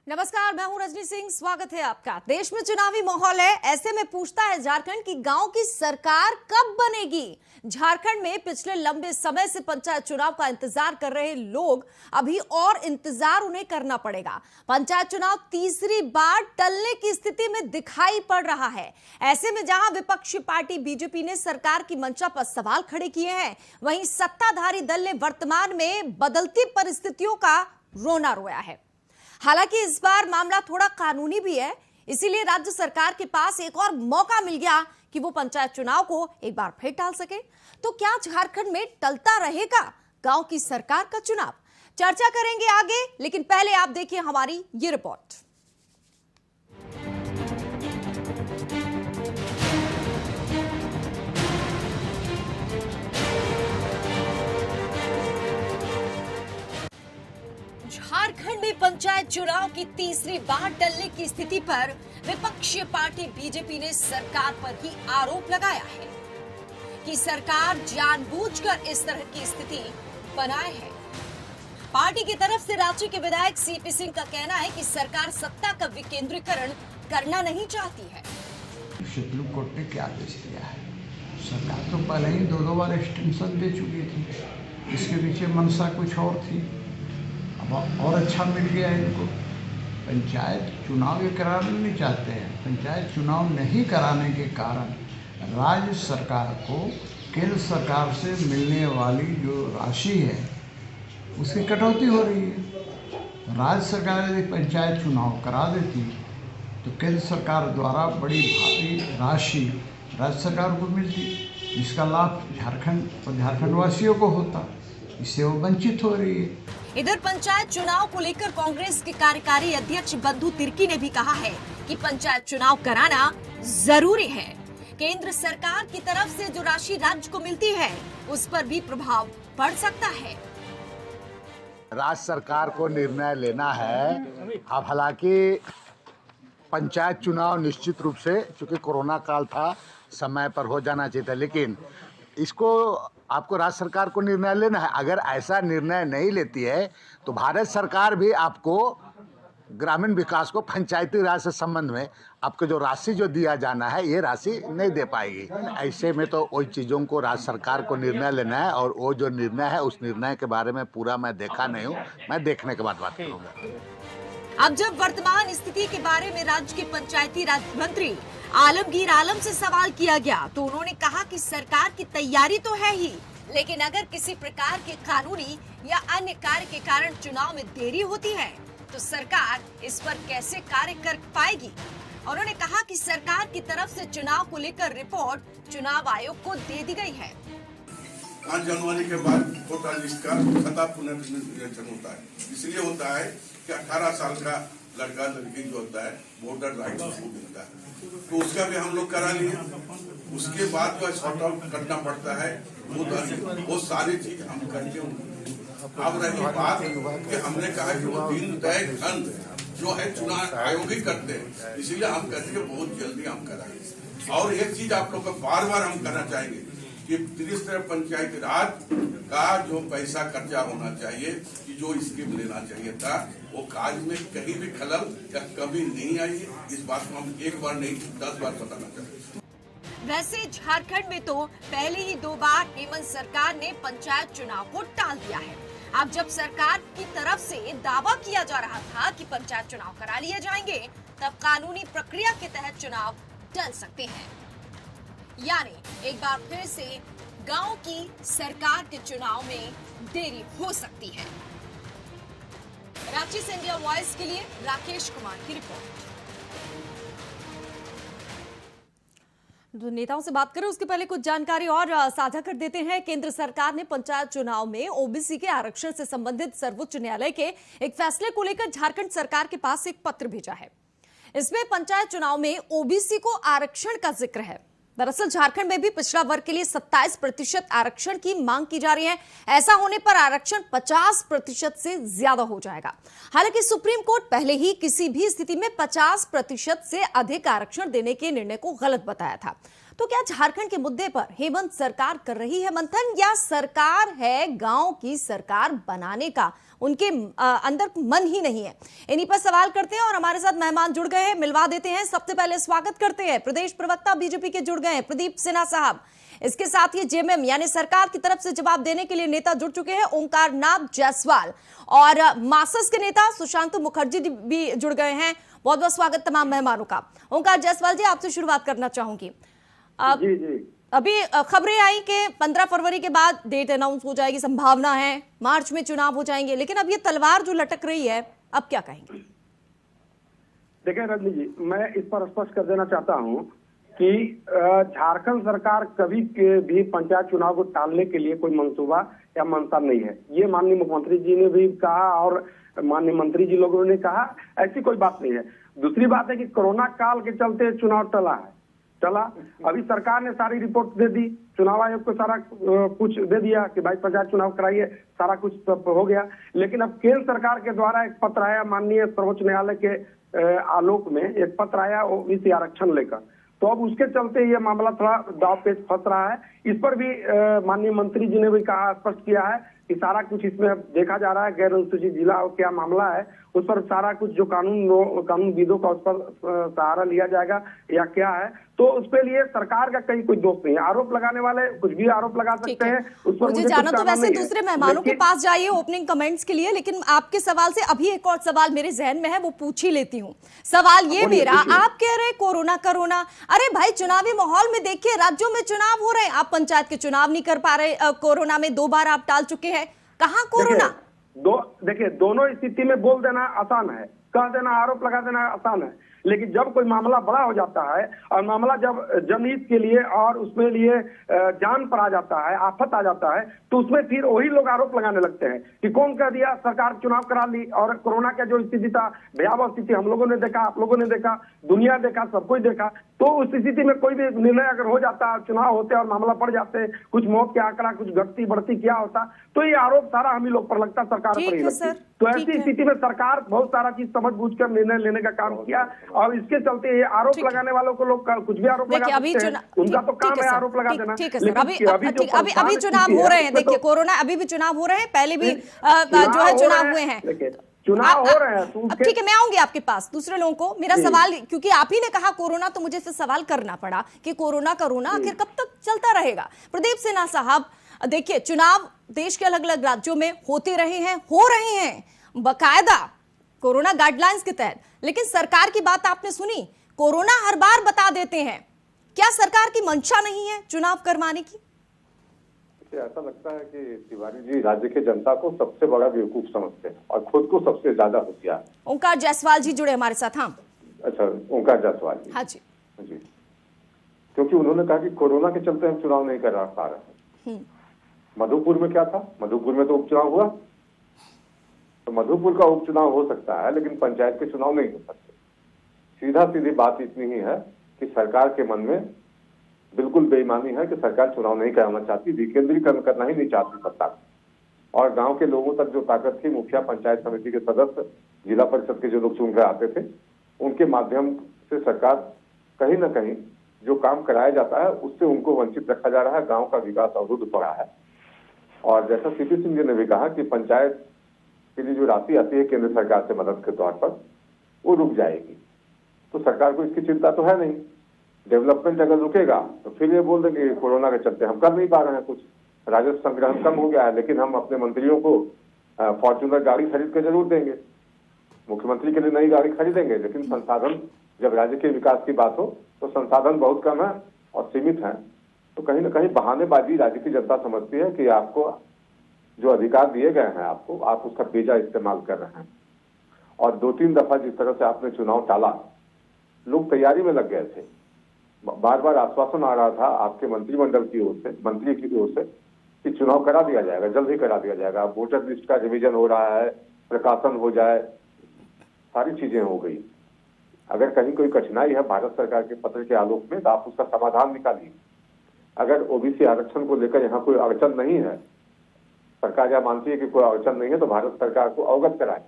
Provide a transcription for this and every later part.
नमस्कार, मैं हूं रजनी सिंह। स्वागत है आपका। देश में चुनावी माहौल है, ऐसे में पूछता है झारखंड की गांव की सरकार कब बनेगी। झारखंड में पिछले लंबे समय से पंचायत चुनाव का इंतजार कर रहे लोग अभी और इंतजार उन्हें करना पड़ेगा। पंचायत चुनाव तीसरी बार टलने की स्थिति में दिखाई पड़ रहा है। ऐसे में जहां विपक्षी पार्टी बीजेपी ने सरकार की मंशा पर सवाल खड़े किए हैं, वहीं सत्ताधारी दल ने वर्तमान में बदलती परिस्थितियों का रोना रोया है। हालांकि इस बार मामला थोड़ा कानूनी भी है, इसीलिए राज्य सरकार के पास एक और मौका मिल गया कि वो पंचायत चुनाव को एक बार फिर टाल सके। तो क्या झारखंड में टलता रहेगा गांव की सरकार का चुनाव? चर्चा करेंगे आगे, लेकिन पहले आप देखिए हमारी ये रिपोर्ट। झारखंड में पंचायत चुनाव की तीसरी बार टलने की स्थिति पर विपक्षी पार्टी बीजेपी ने सरकार पर ही आरोप लगाया है कि सरकार जानबूझकर इस तरह की स्थिति बनाए है। पार्टी की तरफ से रांची के विधायक सीपी सिंह का कहना है कि सरकार सत्ता का विकेंद्रीकरण करना नहीं चाहती है। सुप्रीम कोर्ट ने क्या आदेश दिया है? सरकार तो पहले ही दो बार एक्सटेंशन दे चुकी थी, इसके पीछे मंशा कुछ और थी। अब और अच्छा मिल गया है इनको। पंचायत चुनाव ये कराना नहीं चाहते हैं। पंचायत चुनाव नहीं कराने के कारण राज्य सरकार को केंद्र सरकार से मिलने वाली जो राशि है उसकी कटौती हो रही है। राज्य सरकार यदि पंचायत चुनाव करा देती तो केंद्र सरकार द्वारा बड़ी भारी राशि राज्य सरकार को मिलती, जिसका लाभ झारखंड वासियों को होता। इससे वो वंचित हो रही है। इधर पंचायत चुनाव को लेकर कांग्रेस के कार्यकारी अध्यक्ष बंधु तिर्की ने भी कहा है कि पंचायत चुनाव कराना जरूरी है। केंद्र सरकार की तरफ से जो राशि राज्य को मिलती है उस पर भी प्रभाव पड़ सकता है। राज्य सरकार को निर्णय लेना है। अब हालांकि पंचायत चुनाव निश्चित रूप से, चूंकि कोरोना काल था, समय पर हो जाना चाहिए था, लेकिन इसको आपको राज्य सरकार को निर्णय लेना है। अगर ऐसा निर्णय नहीं लेती है तो भारत सरकार भी आपको ग्रामीण विकास को पंचायती राज से संबंध में आपको जो राशि जो दिया जाना है ये राशि नहीं दे पाएगी। ऐसे में तो वही चीज़ों को राज्य सरकार को निर्णय लेना है, और वो जो निर्णय है उस निर्णय के बारे में पूरा मैं देखा नहीं हूँ, मैं देखने के बाद बात करूँगा। अब जब वर्तमान स्थिति के बारे में राज्य के पंचायती राज मंत्री आलमगीर आलम से सवाल किया गया तो उन्होंने कहा कि सरकार की तैयारी तो है ही, लेकिन अगर किसी प्रकार के कानूनी या अन्य कार्य के कारण चुनाव में देरी होती है तो सरकार इस पर कैसे कार्य कर पाएगी। उन्होंने कहा कि सरकार की तरफ से चुनाव को लेकर रिपोर्ट चुनाव आयोग को दे दी गई है। 5 जनवरी के बाद वोटर लिस्ट का खता पुनर्निरीक्षण होता है। इसलिए होता है कि 18 साल का लड़का लड़की जो होता है वोटर राइट उसको मिलता है, तो उसका भी हम लोग करा लिए। उसके बाद जो सॉर्ट आउट करना पड़ता है वो सारी चीज हम करके। अब रही बात कि हमने कहा कि वो दिन तय खंड जो है चुनाव आयोग ही करते हैं, इसीलिए हम कहते हैं बहुत जल्दी हम कराएंगे। और एक चीज आप लोग को बार बार हम कहना चाहेंगे कि 30 पंचायती राज का जो पैसा खर्चा होना चाहिए, कि जो स्कीम लेना चाहिए था, वो कार्य में कहीं भी खलल या कभी नहीं आई। इस बात को हम एक बार नहीं 10 बार बताना चाहते। वैसे झारखंड में तो पहले ही 2 बार हेमंत सरकार ने पंचायत चुनाव को टाल दिया है। अब जब सरकार की तरफ से दावा किया जा रहा था कि पंचायत चुनाव करा लिए जाएंगे, तब कानूनी प्रक्रिया के तहत चुनाव टल सकते हैं। यानी एक बार फिर से गांव की सरकार के चुनाव में देरी हो सकती है। रांची से इंडिया वॉइस के लिए राकेश कुमार की रिपोर्ट। तो नेताओं से बात करें उसके पहले कुछ जानकारी और साझा कर देते हैं। केंद्र सरकार ने पंचायत चुनाव में ओबीसी के आरक्षण से संबंधित सर्वोच्च न्यायालय के एक फैसले को लेकर झारखंड सरकार के पास एक पत्र भेजा है। इसमें पंचायत चुनाव में ओबीसी को आरक्षण का जिक्र है। दरअसल झारखंड में भी पिछड़ा वर्ग के लिए 27% आरक्षण की मांग की जा रही है। ऐसा होने पर आरक्षण 50% से ज्यादा हो जाएगा। हालांकि सुप्रीम कोर्ट पहले ही किसी भी स्थिति में 50% से अधिक आरक्षण देने के निर्णय को गलत बताया था। तो क्या झारखंड के मुद्दे पर हेमंत सरकार कर रही है मंथन, या सरकार है गांव की सरकार बनाने का उनके अंदर मन ही नहीं है? इन्हीं पर सवाल करते हैं और हमारे साथ मेहमान जुड़ गए हैं, मिलवा देते हैं। सबसे पहले स्वागत करते हैं प्रदेश प्रवक्ता बीजेपी के जुड़ गए हैं प्रदीप सिन्हा साहब। इसके साथ ही जेएमएम यानी सरकार की तरफ से जवाब देने के लिए नेता जुड़ चुके हैं ओंकार नाथ जायसवाल, और मार्क्सिस्ट के नेता सुशांत मुखर्जी भी जुड़ गए हैं। बहुत बहुत स्वागत तमाम मेहमानों का। ओंकार जायसवाल जी, आपसे शुरुआत करना चाहूंगी। जी। अभी खबरें आई कि 15 फरवरी के बाद डेट अनाउंस हो जाएगी, संभावना है मार्च में चुनाव हो जाएंगे, लेकिन अब ये तलवार जो लटक रही है, अब क्या कहेंगे? देखिए रजनी जी, मैं इस पर स्पष्ट कर देना चाहता हूं कि झारखंड सरकार कभी भी पंचायत चुनाव को टालने के लिए कोई मंसूबा या मंशा नहीं है। ये माननीय मुख्यमंत्री जी ने भी कहा और माननीय मंत्री जी लोगों ने कहा, ऐसी कोई बात नहीं है। दूसरी बात है कि कोरोना काल के चलते चुनाव टला। अभी सरकार ने सारी रिपोर्ट दे दी, चुनाव आयोग को सारा कुछ दे दिया कि भाई पंचायत चुनाव कराइए, सारा कुछ सब हो गया। लेकिन अब केंद्र सरकार के द्वारा एक पत्र आया, माननीय सर्वोच्च न्यायालय के आलोक में एक पत्र आया ओबीसी आरक्षण लेकर, तो अब उसके चलते ये मामला थोड़ा दांव पेच फंस रहा है। इस पर भी माननीय मंत्री जी ने भी कहा, स्पष्ट किया है कि सारा कुछ इसमें देखा जा रहा है, गैर अनुसूचित जिला क्या मामला है उस पर सारा कुछ जो कानूनविदों का उस पर सहारा लिया जाएगा या क्या है, तो उसके लिए सरकार का कहीं कोई दोष नहीं है। आरोप लगाने वाले कुछ भी आरोप लगा सकते हैं, उस पर मुझे जाना तो वैसे दूसरे मेहमानों के पास जाइए ओपनिंग कमेंट्स के लिए, लेकिन आपके सवाल से अभी एक और सवाल मेरे जहन में है, वो पूछ ही लेती हूँ। सवाल ये मेरा, आप कह रहे कोरोना, अरे भाई चुनावी माहौल में देखिए राज्यों में चुनाव हो रहे हैं, आप पंचायत के चुनाव नहीं कर पा रहे, कोरोना में 2 बार आप टाल चुके हैं, कहाँ कोरोना? देखिए दोनों स्थिति में बोल देना आसान है, कह देना, आरोप लगा देना आसान है, लेकिन जब कोई मामला बड़ा हो जाता है और मामला जब जनहित के लिए और उसमें लिए जान पर आ जाता है, आफत आ जाता है, तो उसमें फिर वही लोग आरोप लगाने लगते हैं कि कौन कह दिया सरकार चुनाव करा ली। और कोरोना का जो स्थिति था, भयावह स्थिति हम लोगों ने देखा, आप लोगों ने देखा, दुनिया देखा, सब कोई देखा, तो उस स्थिति में कोई भी निर्णय अगर हो जाता, चुनाव होते और मामला बढ़ जाते, कुछ मौत के आंकड़ा कुछ घटती बढ़ती क्या होता, तो ये आरोप सारा हम ही लोग पर लगता, सरकार पर ही लगता। तो ऐसी स्थिति में सरकार बहुत सारा चीज समझ बूझ कर निर्णय लेने का काम किया, और इसके चलते ये आरोप लगाने वालों को लोग कुछ भी आरोप लगा सकते हैं, उनका तो काम है आरोप लगा देना। ठीक है सर, अभी चुनाव हो रहे हैं, देखिए कोरोना अभी भी चुनाव हो रहे हैं, पहले भी जो है चुनाव हुए हैं, चुनाव हो रहे हैं। ठीक है, मैं आऊंगी आपके पास दूसरे लोगों को। मेरा सवाल, क्योंकि आप ही ने कहा कोरोना, तो मुझे इससे सवाल करना पड़ा कि कोरोना आखिर कब तक चलता रहेगा? प्रदीप सिन्हा साहब, देखिए चुनाव देश के अलग अलग राज्यों में होते रहे हैं, हो रहे हैं बकायदा कोरोना गाइडलाइंस के तहत, लेकिन सरकार की बात आपने सुनी, कोरोना हर बार बता देते हैं। क्या सरकार की मंशा नहीं है चुनाव करवाने की? ऐसा लगता है कि तिवारी जी राज्य के जनता को सबसे बड़ा बेवकूफ समझते हैं और खुद को सबसे ज्यादा होशियार। ओंकार जायसवाल जी जुड़े हमारे साथ। हाँ अच्छा, ओंकार जायसवाल जी। हाँ जी। क्योंकि उन्होंने कहा कि कोरोना के चलते हम चुनाव नहीं कर पा रहे हैं। मधुपुर में क्या था? मधुपुर में तो उपचुनाव हुआ, तो मधुपुर का उपचुनाव हो सकता है, लेकिन पंचायत के चुनाव नहीं हो सकते। सीधा सीधी बात इतनी ही है कि सरकार के मन में बिल्कुल बेईमानी है कि सरकार चुनाव नहीं कराना चाहती, विकेंद्रीकरण करना ही नहीं चाहती सत्ता, और गांव के लोगों तक जो ताकत थी, मुखिया, पंचायत समिति के सदस्य, जिला परिषद के जो लोग चुन कर आते थे, उनके माध्यम से सरकार कहीं ना कहीं जो काम कराया जाता है उससे उनको वंचित रखा जा रहा है। गांव का विकास अवरुद्ध पड़ा है, और जैसा सीपी सिंह जी ने भी कहा कि पंचायत के लिए जो राशि आती है केंद्र सरकार से मदद के तौर पर, वो रुक जाएगी। तो सरकार को इसकी चिंता तो है नहीं। डेवलपमेंट अगर रुकेगा तो फिर ये बोल देंगे कोरोना के चलते हम कर नहीं पा रहे हैं कुछ, राजस्व संग्रह कम हो गया है, लेकिन हम अपने मंत्रियों को फॉर्च्यूनर गाड़ी खरीद के जरूर देंगे, मुख्यमंत्री के लिए नई गाड़ी खरीदेंगे, लेकिन संसाधन, जब राज्य के विकास की बात हो तो संसाधन बहुत कम है और सीमित है। तो कहीं ना कहीं बहानेबाजी राज्य की जनता समझती है कि आपको जो अधिकार दिए गए हैं आपको, आप उसका बेजा इस्तेमाल कर रहे हैं। और 2-3 दफा जिस तरह से आपने चुनाव टाला, लोग तैयारी में लग गए थे, बार बार आश्वासन आ रहा था आपके मंत्रिमंडल की ओर से, मंत्री की ओर से, कि चुनाव करा दिया जाएगा, जल्द ही करा दिया जाएगा, वोटर लिस्ट का रिवीजन हो रहा है, प्रकाशन हो जाए, सारी चीजें हो गई। अगर कहीं कोई कठिनाई है भारत सरकार के पत्र के आलोक में, तो आप उसका समाधान निकालिए। अगर ओबीसी आरक्षण को लेकर यहाँ कोई अड़चन नहीं है, सरकार यह मानती है कि कोई अड़चन नहीं है, तो भारत सरकार को अवगत कराए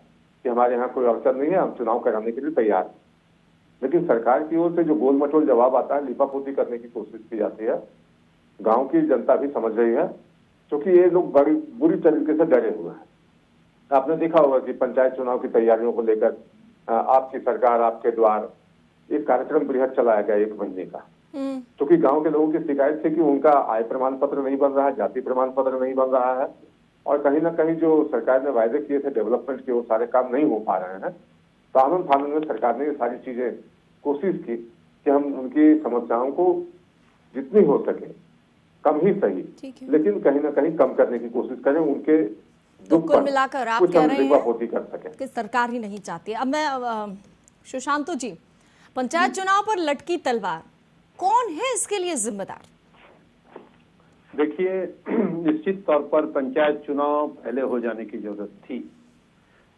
कि हमारे यहाँ कोई अड़चन नहीं है, हम चुनाव कराने के लिए तैयार हैं। लेकिन सरकार की ओर से जो गोल मटोल जवाब आता है, लिपापोती करने की कोशिश की जाती है। गांव की जनता भी समझ रही है, क्योंकि ये लोग बड़ी बुरी तरीके से डरे हुए हैं। आपने देखा होगा कि पंचायत चुनाव की तैयारियों को लेकर आपकी सरकार आपके द्वार एक कार्यक्रम बृहद चलाया गया 1 महीने का, क्योंकि गांव के लोगों की शिकायत थी कि उनका आय प्रमाण पत्र नहीं बन रहा है, जाति प्रमाण पत्र नहीं बन रहा है, और कहीं ना कहीं जो सरकार ने वायदे किए थे डेवलपमेंट के, वो सारे काम नहीं हो पा रहे हैं। तो आनंद फानंद में सरकार ने ये सारी चीजें कोशिश की कि हम उनकी समस्याओं को जितनी हो सके, कम ही सही, लेकिन कहीं ना कहीं कम करने की कोशिश करें, उनके तो कुल मिलाकर आप कह रहे हैं कर सके कि सरकार ही नहीं चाहती। अब मैं सुशांतु जी, पंचायत चुनाव पर लटकी तलवार, कौन है इसके लिए जिम्मेदार? देखिए, निश्चित तौर पर पंचायत चुनाव पहले हो जाने की जरूरत थी।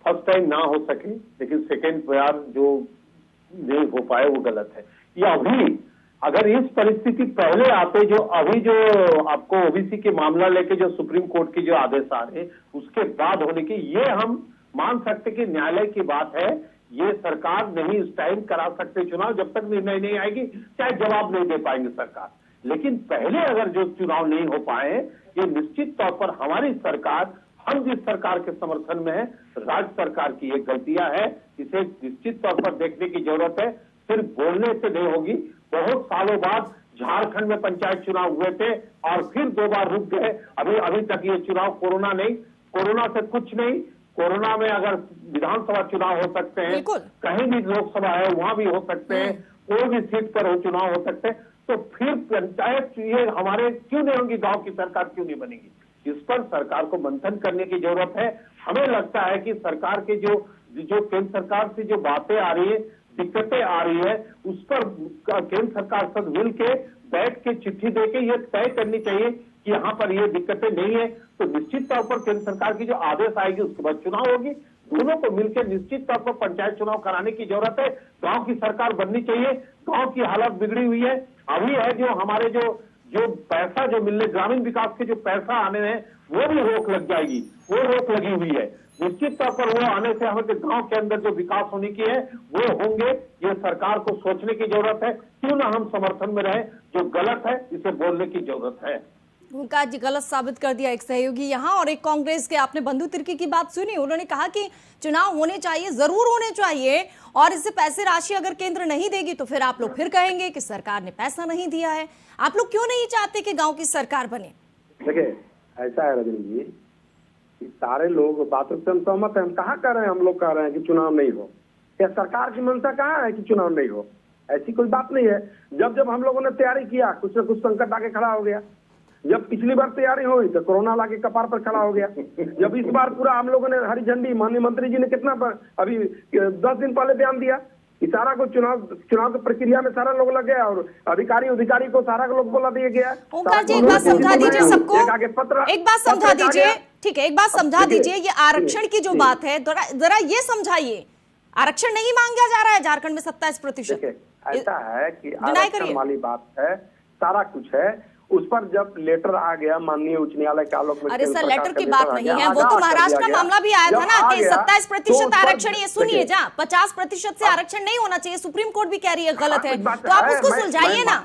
फर्स्ट टाइम ना हो सके, लेकिन सेकेंड बार जो नहीं हो पाए वो गलत है। ये अभी अगर इस परिस्थिति पहले आते, जो अभी जो आपको ओबीसी के मामला लेके जो सुप्रीम कोर्ट की जो आदेश आ रहे उसके बाद होने की, ये हम मान सकते कि न्यायालय की बात है। ये सरकार नहीं इस टाइम करा सकते चुनाव, जब तक निर्णय नहीं आएगी, चाहे जवाब नहीं दे पाएंगे सरकार। लेकिन पहले अगर जो चुनाव नहीं हो पाए, ये निश्चित तौर पर हमारी सरकार, हम जिस सरकार के समर्थन में है, राज्य सरकार की ये गलतियां है, इसे निश्चित तौर पर देखने की जरूरत है। सिर्फ बोलने से नहीं होगी। बहुत सालों बाद झारखंड में पंचायत चुनाव हुए थे और फिर 2 बार रुक गए। अभी तक ये चुनाव कोरोना से कुछ नहीं। कोरोना में अगर विधानसभा चुनाव हो सकते हैं, कहीं भी लोकसभा है वहां भी हो सकते हैं, कोई भी सीट पर चुनाव हो सकते हैं, तो फिर पंचायत ये हमारे क्यों नहीं होंगी, गांव की सरकार क्यों नहीं बनेगी? इस पर सरकार को मंथन करने की जरूरत है। हमें लगता है कि सरकार के जो केंद्र सरकार से जो बातें आ रही है, दिक्कतें आ रही है, उस पर केंद्र सरकार सब मिल के बैठ के चिट्ठी देके ये तय करनी चाहिए कि यहाँ पर ये दिक्कतें नहीं है। तो निश्चित तौर पर केंद्र सरकार की जो आदेश आएगी उसके बाद चुनाव होगी। दोनों को मिलकर निश्चित तौर पर पंचायत चुनाव कराने की जरूरत है। गांव की सरकार बननी चाहिए। गांव की हालत बिगड़ी हुई है। अभी है जो हमारे जो पैसा जो मिलने, ग्रामीण विकास के जो पैसा आने हैं, वो भी रोक लग जाएगी, वो रोक लगी हुई है। निश्चित तौर पर वो आने से हमें गांव के अंदर जो विकास होने की है वो होंगे। ये सरकार को सोचने की जरूरत है। क्यों ना हम समर्थन में रहे, जो गलत है इसे बोलने की जरूरत है। उनका जी गलत साबित कर दिया एक सहयोगी यहाँ। और एक कांग्रेस के आपने बंधु तिर्की की बात सुनी, उन्होंने कहा कि चुनाव होने चाहिए, जरूर होने चाहिए, और इससे पैसे राशि अगर केंद्र नहीं देगी तो फिर आप लोग फिर कहेंगे कि सरकार ने पैसा नहीं दिया है। आप लोग क्यों नहीं चाहते कि गांव की सरकार बने? देखिए, ऐसा है रजनी जी कि सारे लोग बातों से हम सहमत हैं। हम कहाँ कह रहे हैं, हम लोग कह रहे हैं कि चुनाव नहीं हो। क्या सरकार की मंशा कहाँ है कि चुनाव नहीं हो? ऐसी कोई बात नहीं है। जब हम लोगों ने तैयारी किया, कुछ न कुछ संकट आके खड़ा हो गया। जब पिछली बार तैयारी हुई तो कोरोना लाके कपार पर खड़ा हो गया। जब इस बार पूरा हम लोगों ने हरी झंडी, माननीय मंत्री जी ने कितना अभी 10 दिन पहले बयान दिया कि सारा को चुनाव की प्रक्रिया में सारा लोग लग गया और अधिकारी को सारा लोग बोला दिया गया। ओंकार जी, एक बात समझा दीजिए सबको, एक बात समझा दीजिए, ठीक है, एक बात समझा दीजिए। ये आरक्षण की जो बात है, जरा ये समझाइए। आरक्षण नहीं मांगा जा रहा है झारखंड में 27%। ऐसा है कि आरक्षण वाली बात है, सारा कुछ है। उस पर जब लेटर आ गया माननीय उच्च न्यायालय के आलोक में, अरे सर, लेटर की बात नहीं है, वो तो महाराष्ट्र का मामला भी आया था ना कि 27% आरक्षण, ये सुनिए जा, 50% से आरक्षण नहीं होना चाहिए, सुप्रीम कोर्ट भी कह रही है गलत है, तो आप उसको सुलझाइए ना।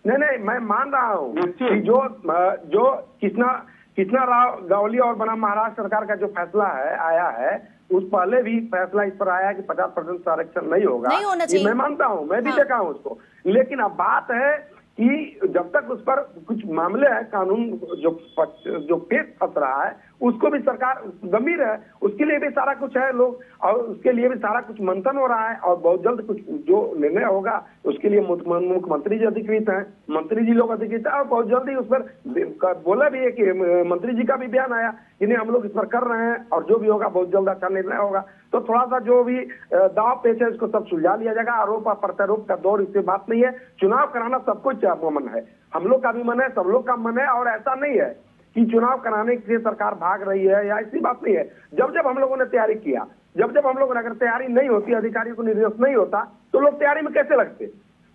नहीं, मैं मान रहा हूँ कि जो कृष्णा राव गावली और बना महाराष्ट्र सरकार का जो फैसला है आया है, उस पहले भी फैसला इस पर आया कि 50% आरक्षण नहीं होगा, नहीं होना चाहिए। मैं मानता हूँ, मैं भी देखा हूँ उसको। लेकिन अब बात है कि जब तक उस पर कुछ मामले हैं, कानून जो पेश फंस रहा है, उसको भी सरकार गंभीर है, उसके लिए भी सारा कुछ है लोग, और उसके लिए भी सारा कुछ मंथन हो रहा है। और बहुत जल्द कुछ जो निर्णय होगा उसके लिए मुख्यमंत्री जी अधिकृत हैं, मंत्री जी लोग अधिकृत है, और बहुत जल्द ही उस पर बोला भी है कि मंत्री जी का भी बयान आया कि नहीं, हम लोग इस पर कर रहे हैं और जो भी होगा बहुत जल्द अच्छा निर्णय होगा। तो थोड़ा सा जो भी दाव पेच है उसको सब सुलझा लिया जाएगा। आरोप और प्रत्यारोप का दौर, इससे बात नहीं है। चुनाव कराना सबको मन है, हम लोग का भी मन है, सब लोग का मन है। और ऐसा नहीं है कि चुनाव कराने से सरकार भाग रही है, या ऐसी बात नहीं है। जब हम लोगों ने तैयारी किया, जब हम लोगों ने, अगर तैयारी नहीं होती, अधिकारियों को निर्देश नहीं होता, तो लोग तैयारी में कैसे लगते?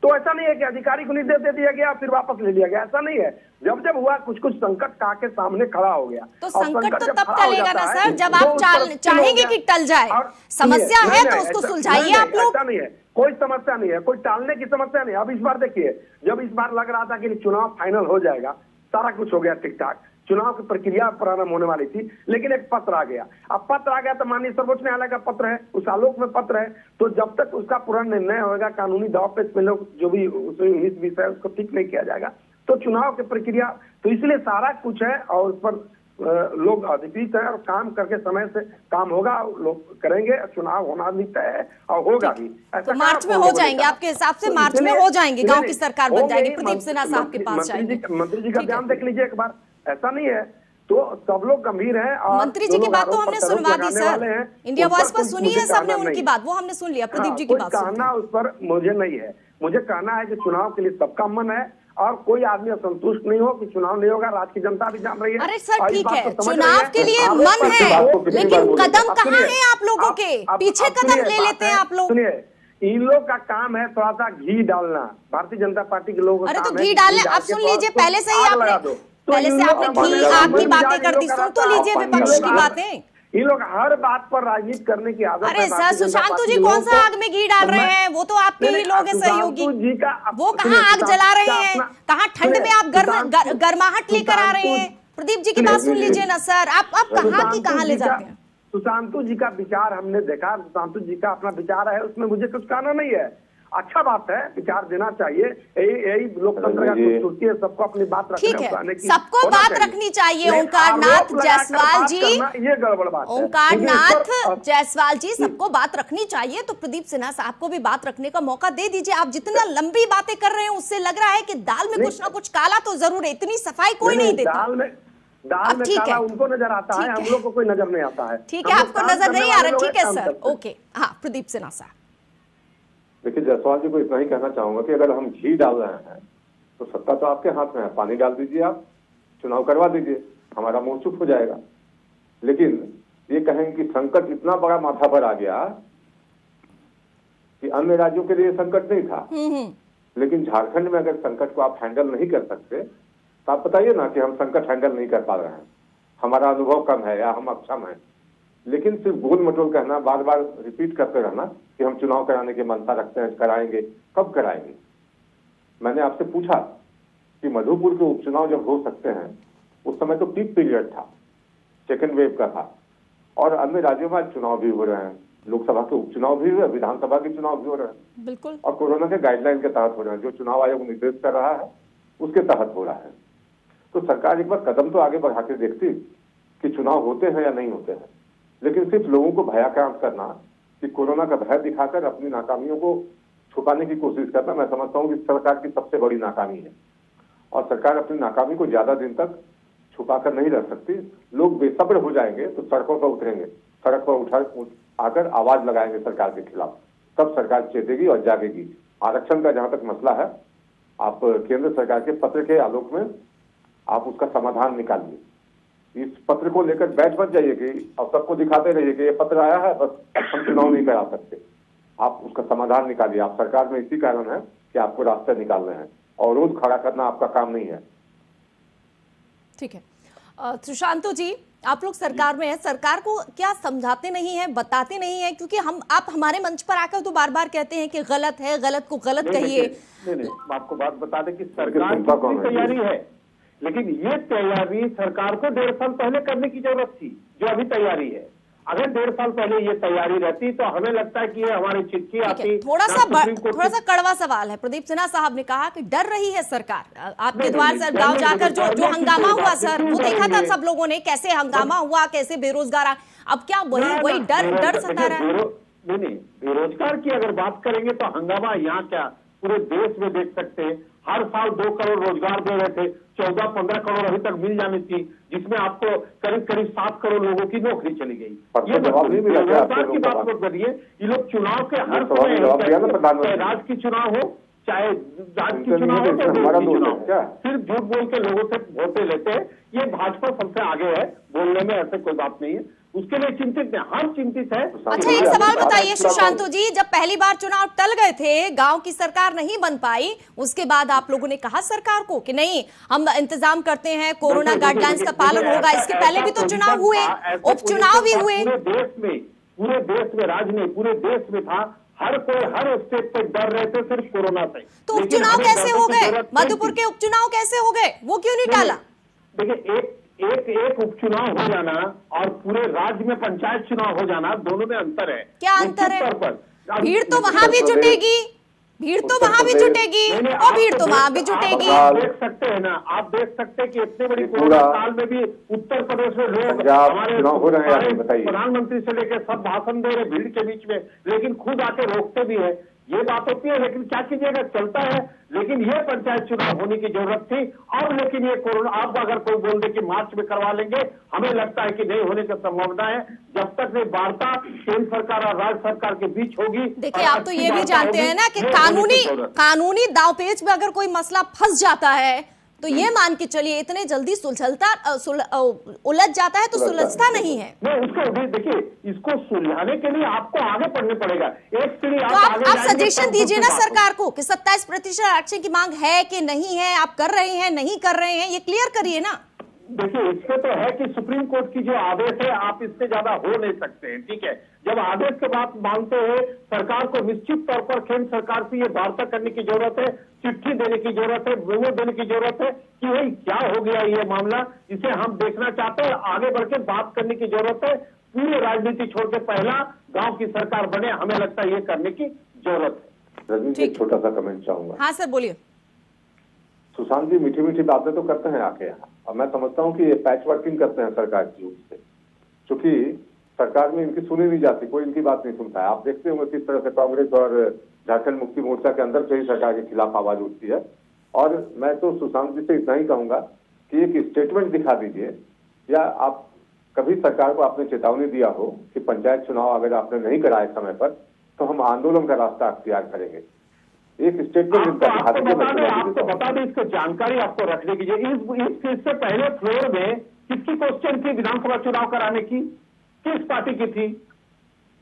तो ऐसा नहीं है कि अधिकारी को निर्देश दे दिया गया फिर वापस ले लिया गया, ऐसा नहीं है। जब जब हुआ कुछ कुछ संकट आके सामने खड़ा हो गया। तो और संकट तो जब तब खड़ा हो टलेगा जाता ना है, सर, जब तो आप उस पर चाहेंगे कि टल जाए। और समस्या नहीं, है तो नहीं, उसको ऐसा- सुलझाइए नहीं, आप लोग। ऐसा नहीं है, कोई समस्या नहीं है, कोई टालने की समस्या नहीं है। अब इस बार देखिए, जब इस बार लग रहा था कि चुनाव फाइनल हो जाएगा, सारा कुछ हो गया ठीक ठाक, चुनाव की प्रक्रिया प्रारंभ होने वाली थी, लेकिन एक पत्र आ गया। अब पत्र आ गया तो माननीय सर्वोच्च न्यायालय का पत्र है, उस आलोक में पत्र है, तो जब तक उसका पूरा निर्णय होगा, कानूनी दाव पेच में लोग जो भी उसमें विषय है उसको ठीक नहीं किया जाएगा, तो चुनाव की प्रक्रिया, तो इसलिए सारा कुछ है और उस पर लोग अधिकृत है और काम करके समय से काम होगा, लोग करेंगे, चुनाव होना भी तय है और होगा भी। तो मार्च में हो जाएंगे आपके हिसाब से, मार्च में हो जाएंगे, गांव की सरकार बन जाएगी, प्रदीप सिन्हा साहब के पास जाएंगे। मंत्री जी का बयान देख लीजिए एक बार, ऐसा नहीं है, तो सब लोग गंभीर हैं। और मंत्री जी की बात तो हमने सुनवा दी सर, इंडिया वॉइस पर सुनी है सबने उनकी बात, वो हमने सुन लिया। प्रदीप जी की बात कहना उस पर मुझे नहीं है, मुझे कहना है कि चुनाव के लिए सबका मन है और कोई आदमी असंतुष्ट नहीं हो कि चुनाव नहीं होगा, राज्य की जनता भी जान रही है। अरे सर और इस ठीक बात है, को समझ चुनाव रही है। के लिए आरोप मन पर है, आपको कितनी लेकिन बार बोले? कदम अब कहाँ सुनिए, है आप लोगों के? पीछे अब कदम सुनिए, ले बात लेते हैं आप लोग। सुनिए, इन लोग का काम है थोड़ा सा घी डालना, भारतीय जनता पार्टी के लोगों का अरे तो काम है घी कि डालने, डाल आप के सुन थोड़ा लीजिए, उसको पहले से ही आग लगा आपने दो। तो पहले इन से लोग आपने का घी मन है, आग की मन बातें मिजाज कर दी, इन लोग सुन तो का लीजिए रहता है। विपक्ष की इन लोग बातें। ये लोग हर बात पर राजनीति करने की आदत अरे है। सर, भारतीय जनता सुशांतु पार्टी जी के कौन लोगों सा को। आग में घी डाल तो रहे मैं- हैं? वो तो आपके ही नहीं, लोग हैं सुशांतु सहयोगी। जी का वो सुनिए, कहाँ आग सुशांतु जला का रहे हैं? अपना- कहाँ ठंड में आप गर्माहट लेकर आ रहे हैं? प्रदीप जी की बात सुन लीजिए ना सर, आप कहाँ की कहाँ ले जाते हैं? सुशांतु जी का विचार हमने देखा, सुशांतु जी का अपना विचार है, उसमें मुझे कुछ कहना नहीं है। अच्छा बात है, विचार देना चाहिए, यही लोकतंत्र का खूबसूरती है, सबको अपनी बात रखने ठीक है, उठाने की सबको होना बात चाहिए। रखनी चाहिए। नहीं, ओंकार आरोप नाथ लगाकर जायसवाल बात जी, करना, ये गड़बड़ बात है। ओंकार लेकिन इस नाथ पर- जायसवाल जी, सबको बात रखनी चाहिए, तो प्रदीप सिन्हा साहब को भी बात रखने का मौका दे दीजिए। आप जितना लंबी बातें कर रहे हैं, उससे लग रहा है कि दाल में कुछ ना कुछ काला तो जरूर है, इतनी सफाई कोई नहीं देता। दाल में अब ठीक काला है। उनको नजर आता है, ठीक हम है। लोग को कोई नजर नहीं आता है। ठीक है, हम लोग आपको काम नजर करने नहीं आ वाले रहा, लोग ठीक है काम सर, करते हैं। ओके। हाँ, प्रदीप सिन्हा साहब। देखिए जायसवाल जी को इतना ही कहना चाहूंगा कि अगर हम घी डाल रहे हैं तो सत्ता तो आपके हाथ में है, पानी डाल दीजिए, आप चुनाव करवा दीजिए, हमारा मुंह चुप हो जाएगा। लेकिन ये कहेंगे कि संकट इतना बड़ा माथा पर आ गया कि अन्य राज्यों के लिए संकट नहीं था, लेकिन झारखंड में अगर संकट को आप हैंडल नहीं कर सकते तो आप बताइए ना कि हम संकट हैंडल नहीं कर पा रहे हैं, हमारा अनुभव कम है या हम अक्षम हैं। लेकिन सिर्फ गोल मटोल कहना, बार बार रिपीट करते रहना कि हम चुनाव कराने की मनसा रखते हैं, कराएंगे, कब कराएंगे? मैंने आपसे पूछा कि मधुपुर के उपचुनाव जब हो सकते हैं, उस समय तो पीक पीरियड था, सेकेंड वेव का था, और अन्य राज्यों में चुनाव भी हो रहे हैं, लोकसभा के उपचुनाव भी हुए, विधानसभा के चुनाव भी हो रहे हैं, बिल्कुल, और कोरोना के गाइडलाइन के तहत हो रहे हैं, जो चुनाव आयोग निर्देश कर रहा है उसके तहत हो रहा है। तो सरकार एक बार कदम तो आगे बढ़ा के देखती कि चुनाव होते हैं या नहीं होते हैं। लेकिन सिर्फ लोगों को भयाक्रांत करना, कि कोरोना का भय दिखाकर अपनी नाकामियों को छुपाने की कोशिश करना, मैं समझता हूँ कि सरकार की सबसे बड़ी नाकामी है। और सरकार अपनी नाकामी को ज्यादा दिन तक छुपा कर नहीं रह सकती। लोग बेसब्र हो जाएंगे तो सड़कों पर उतरेंगे, सड़क पर आकर आवाज लगाएंगे सरकार के खिलाफ, तब सरकार चेतेगी और जागेगी। आरक्षण का जहां तक मसला है, आप केंद्र सरकार के पत्र के आलोक में आप उसका समाधान निकालिए। इस पत्र को लेकर बैठ मत जाइए कि अब सबको दिखाते रहिए कि ये पत्र आया है, बस हम चुनाव नहीं करा सकते। आप उसका समाधान निकालिए। आप सरकार में इसी कारण है कि आपको रास्ते निकालने हैं, और रोज खड़ा करना आपका काम नहीं है। ठीक है। सुशांतु जी, आप लोग सरकार में हैं, सरकार को क्या समझाते नहीं है, बताते नहीं है? क्योंकि आप हमारे मंच पर आकर तो बार बार कहते हैं कि गलत है, गलत को गलत कहिए। नहीं, आपको बात बता दें कि सरकार की पूरी तैयारी है, लेकिन ये तैयारी सरकार को 1.5 साल पहले करने की जरूरत थी, जो अभी तैयारी है। अगर 1.5 साल पहले ये तैयारी रहती तो हमें लगता है कि ये हमारी चिट्ठी आती। थोड़ा सा कड़वा सवाल है। प्रदीप सिन्हा साहब ने कहा कि डर रही है सरकार। आपके द्वार सर गांव जाकर जो हंगामा हुआ सर, वो देखा था सब लोगों ने, कैसे हंगामा हुआ, कैसे बेरोजगार। अब क्या वही डर सता रहा है? नहीं, बेरोजगार की अगर बात करेंगे तो हंगामा यहाँ क्या, पूरे देश में देख सकते हैं। हर साल 2 करोड़ रोजगार दे रहे थे, 14-15 करोड़ अभी तक मिल जानी थी, जिसमें आपको करीब 7 करोड़ लोगों की नौकरी चली गई। ये रोजगार की बात मत करिए। ये लोग चुनाव के हर समय, चाहे राज्य की चुनाव हो, चाहे राज्य की चुनाव हो, चाहे देश की चुनाव हो, सिर्फ झूठ बोल के लोगों से वोटें लेते हैं। ये भाजपा सबसे आगे है बोलने में, ऐसे कोई बात नहीं है। उसके लिए चिंतित नहीं, हम चिंतित है। अच्छा, एक सवाल बताइए सुशांतु जी, जब पहली बार चुनाव टल गए थे, गांव की सरकार नहीं बन पाई, उसके बाद आप लोगों ने कहा सरकार को कि नहीं हम इंतजाम करते हैं, कोरोना गाइडलाइंस का पालन होगा। इसके पहले भी तो चुनाव हुए, उपचुनाव भी हुए। पूरे देश में राज्य में पूरे देश में था, हर कोई हर स्टेट पे डर रहे थे सिर्फ कोरोना से। तो उपचुनाव कैसे हो गए? मधुपुर के उपचुनाव कैसे हो गए, वो क्यों नहीं टाला? देखिए, एक उपचुनाव हो जाना और पूरे राज्य में पंचायत चुनाव हो जाना, दोनों में अंतर है। क्या अंतर है? भीड़ तो वहां भी जुटेगी, भीड़ तो वहां भी जुटेगी और भीड़ तो वहां भी जुटेगी। आप देख सकते हैं ना, आप देख सकते हैं कि इतने बड़ी कोरोना काल में भी उत्तर प्रदेश में लोग हमारे प्रधानमंत्री से लेकर सब भाषण दे रहे भीड़ के बीच में, लेकिन खुद आके रोकते भी है। ये बात होती है, लेकिन क्या कीजिएगा, चलता है। लेकिन ये पंचायत चुनाव होने की जरूरत थी। और लेकिन ये कोरोना, आप अगर कोई बोल दे कि मार्च में करवा लेंगे, हमें लगता है कि नहीं होने की संभावना है। जब तक ये वार्ता केंद्र सरकार और राज्य सरकार के बीच होगी। देखिए, आप तो ये भी जानते हैं ना कि कानूनी दांवपेच में अगर कोई मसला फंस जाता है तो ये मान के चलिए इतने जल्दी उलझ जाता है तो सुलझता नहीं है। नहीं, उसको देखिए, इसको सुलझाने के लिए आपको आगे बढ़ने पड़ेगा। एक सीढ़ी तो आप सजेशन दीजिए ना सरकार को कि 27% आरक्षण की मांग है कि नहीं है, आप कर रहे हैं नहीं कर रहे हैं, ये क्लियर करिए ना। देखिए, इससे तो है कि सुप्रीम कोर्ट की जो आदेश है, आप इससे ज्यादा हो नहीं सकते हैं, ठीक है। जब आदेश के बाद मांगते हैं, सरकार को निश्चित तौर पर केंद्र सरकार से ये वार्ता करने की जरूरत है, चिट्ठी देने की जरूरत है, मेमो देने की जरूरत है कि भाई क्या हो गया ये मामला, इसे हम देखना चाहते हैं, आगे बढ़ के बात करने की जरूरत है। पूरी राजनीति छोड़ के पहला गांव की सरकार बने, हमें लगता है ये करने की जरूरत है। रजनी जी, छोटा सा कमेंट चाहूंगा। हाँ सर, बोलिए। सुशांत जी मीठी मीठी बातें तो करते हैं आके यहाँ, और मैं समझता हूँ कि ये पैच वर्किंग करते हैं सरकार की ओर से, क्योंकि सरकार में इनकी सुनी नहीं जाती, कोई इनकी बात नहीं सुनता है। आप देखते होंगे किस तरह से कांग्रेस और झारखंड मुक्ति मोर्चा के अंदर से ही सरकार के खिलाफ आवाज उठती है। और मैं तो सुशांत जी से इतना ही कहूंगा कि एक स्टेटमेंट दिखा दीजिए, या आप कभी सरकार को आपने चेतावनी दिया हो कि पंचायत चुनाव अगर आपने नहीं कराए समय पर तो हम आंदोलन का रास्ता अख्तियार करेंगे। एक स्टेटमेंट आपको बता दें, इसको जानकारी आपको रखने की। इससे पहले फ्लोर में किसकी क्वेश्चन थी विधानसभा चुनाव कराने की, किस पार्टी की थी?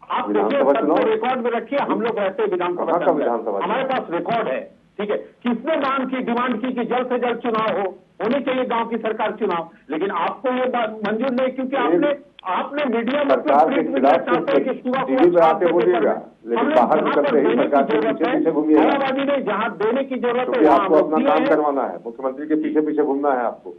आप देखिए, रिकॉर्ड में रखिए, हम लोग रहते हैं विधानसभा, हमारे पास रिकॉर्ड है, ठीक है। किसने मांग की, डिमांड की कि जल्द से जल्द चुनाव होने चाहिए गांव की सरकार चुनाव, लेकिन आपको ये बात मंजूर नहीं, क्योंकि आपने मीडिया में सरकार के खिलाफ टीवी पे आके बोलिएगा, लेकिन बाहर निकलते ही सरकार के पीछे पीछे घूमिएगा। जहाँ देने की जरूरत है आपको अपना काम करवाना है, मुख्यमंत्री के पीछे पीछे घूमना है आपको।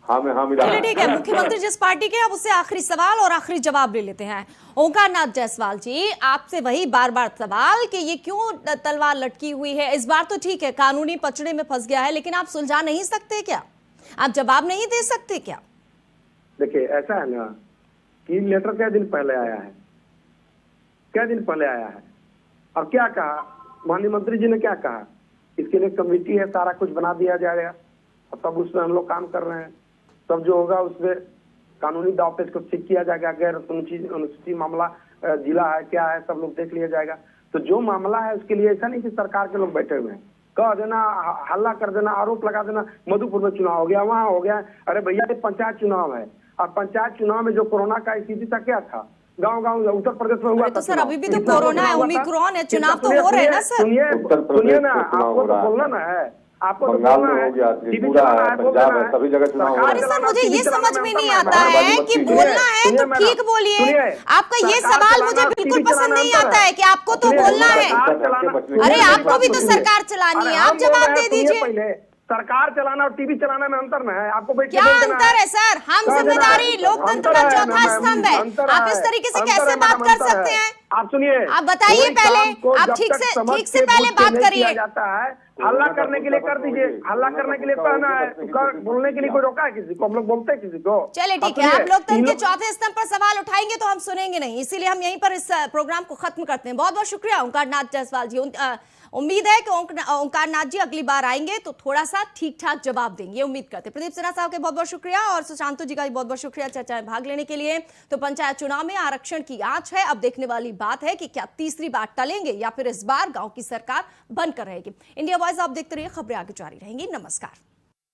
हाँ में हाँ मिला। चलिए ठीक है, मुख्यमंत्री जिस पार्टी के, अब उससे आखिरी सवाल और आखिरी जवाब ले लेते हैं। ओंकारनाथ जायसवाल जी, आपसे वही बार बार सवाल कि ये क्यों तलवार लटकी हुई है? इस बार तो ठीक है, कानूनी पचड़े में फंस गया है, लेकिन आप सुलझा नहीं सकते क्या? आप जवाब नहीं दे सकते क्या? देखिए, ऐसा है ना कि लेटर क्या दिन पहले आया है, क्या दिन पहले आया है, और क्या कहा माननीय मंत्री जी ने, क्या कहा, इसके लिए कमेटी है, सारा कुछ बना दिया जाएगा, और तब उसमें हम लोग काम कर रहे हैं। तब जो होगा उसमें कानूनी दावपेच को ठीक किया जाएगा। गैर अनुसूचित मामला जिला है क्या है, सब लोग देख लिया जाएगा। तो जो मामला है उसके लिए ऐसा नहीं कि सरकार के लोग बैठे हुए हैं, कह देना, हल्ला कर देना, आरोप लगा देना, मधुपुर में चुनाव हो गया, वहां हो गया। अरे भैया, ये पंचायत चुनाव है, और पंचायत चुनाव में जो कोरोना का स्थिति था क्या था, गांव गांव उत्तर प्रदेश में हुआ। तो सर अभी भी तो कोरोना है, ओमिक्रॉन है, चुनाव तो हो रहे हैं ना सर। सुनिए ना, आपको तो बोलना ना है, आपको तो बंगाल में हो गया, त्रिपुरा है, पंजाब है, सभी जगह चुनाव हो रहा है। सर मुझे ये समझ में नहीं आता है कि बोलना है तो ठीक बोलिए। आपका ये सवाल मुझे बिल्कुल पसंद नहीं आता है कि आपको तो बोलना है। अरे आपको भी तो सरकार चलानी है, आप जवाब दे दीजिए। सरकार चलाना और टीवी चलाना में अंतर ना है, आपको क्या अंतर है सर? हम जिम्मेदारी, लोकतंत्र का चौथा स्तंभ है, आप इस तरीके से कैसे बात कर सकते हैं? आप सुनिए, आप बताइए पहले, आप ठीक से पहले बात करिए। जाता है हल्ला करने के लिए कर दीजिए, हल्ला करने के लिए कहना है, बोलने के लिए कोई रोका है किसी को? हम लोग बोलते हैं किसी को? चलिए ठीक है, आप लोकतंत्र के चौथे स्तंभ पर सवाल उठाएंगे तो हम सुनेंगे नहीं, इसीलिए हम यहीं पर इस प्रोग्राम को खत्म करते हैं। बहुत बहुत शुक्रिया ओंकारनाथ जायसवाल जी। उम्मीद है कि ओंकारनाथ जी अगली बार आएंगे तो थोड़ा सा ठीक ठाक जवाब देंगे, उम्मीद करते हैं। प्रदीप सिन्हा साहब के बहुत बहुत शुक्रिया, और सुशांतु जी का भी बहुत बहुत शुक्रिया चर्चा में भाग लेने के लिए। तो पंचायत चुनाव में आरक्षण की आंच है, अब देखने वाली बात है कि क्या तीसरी बार टलेंगे या फिर इस बार गांव की सरकार बनकर रहेगी। इंडिया वॉइस आप देखते रहिए, खबरें आगे जारी रहेंगी। नमस्कार।